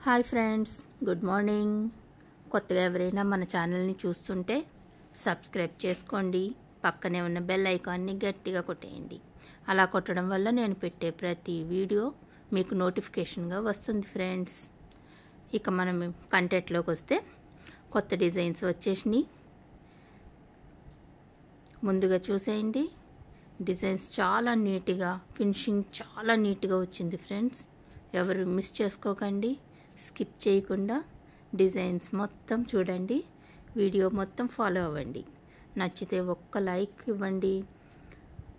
Hi friends, good morning. కొత్తగా ఎవరైనా మన ఛానల్ని చూస్తుంటే సబ్స్క్రైబ్ చేసుకోండి. పక్కనే ఉన్న బెల్ ఐకాన్ని గట్టిగా కొట్టేయండి. అలా కొట్టడం వల్ల నేను పెట్టే ప్రతి వీడియో మీకు నోటిఫికేషన్గా వస్తుంది ఫ్రెండ్స్. ఇక మనం కంటెంట్లోకి వస్తే కొత్త డిజైన్స్ వచ్చేసినాయి. ముందుగా చూసేయండి. డిజైన్స్ చాలా నీట్గా, ఫినిషింగ్ చాలా నీట్గా వచ్చింది ఫ్రెండ్స్. ఎవరు మిస్ చేసుకోకండి, స్కిప్ చేయకుండా డిజైన్స్ మొత్తం చూడండి, వీడియో మొత్తం ఫాలో అవ్వండి. నచ్చితే ఒక్క లైక్ ఇవ్వండి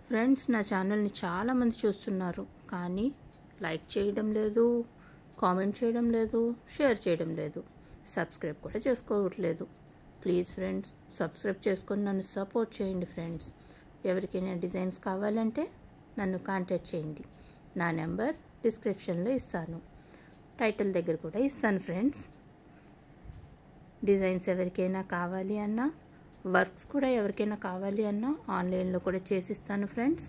ఫ్రెండ్స్. నా ఛానల్ని చాలామంది చూస్తున్నారు, కానీ లైక్ చేయడం లేదు, కామెంట్ చేయడం లేదు, షేర్ చేయడం లేదు, సబ్స్క్రైబ్ కూడా చేసుకోవట్లేదు. ప్లీజ్ ఫ్రెండ్స్, సబ్స్క్రైబ్ చేసుకొని నన్ను సపోర్ట్ చేయండి ఫ్రెండ్స్. ఎవరికైనా డిజైన్స్ కావాలంటే నన్ను కాంటాక్ట్ చేయండి. నా నెంబర్ డిస్క్రిప్షన్లో ఇస్తాను, టైటిల్ దగ్గర కూడా ఇస్తాను ఫ్రెండ్స్. డిజైన్స్ ఎవరికైనా కావాలి అన్నా, వర్క్స్ కూడా ఎవరికైనా కావాలి అన్నా ఆన్లైన్లో కూడా చేసిస్తాను ఫ్రెండ్స్.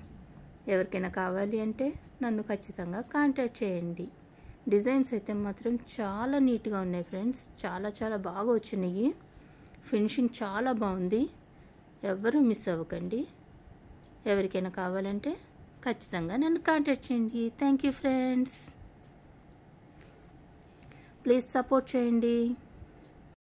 ఎవరికైనా కావాలి అంటే నన్ను ఖచ్చితంగా కాంటాక్ట్ చేయండి. డిజైన్స్ అయితే మాత్రం చాలా నీట్గా ఉన్నాయి ఫ్రెండ్స్. చాలా చాలా బాగా వచ్చినాయి. ఫినిషింగ్ చాలా బాగుంది. ఎవ్వరూ మిస్ అవ్వకండి. ఎవరికైనా కావాలంటే ఖచ్చితంగా నన్ను కాంటాక్ట్ చేయండి. Thank you friends. Please support చేయండి.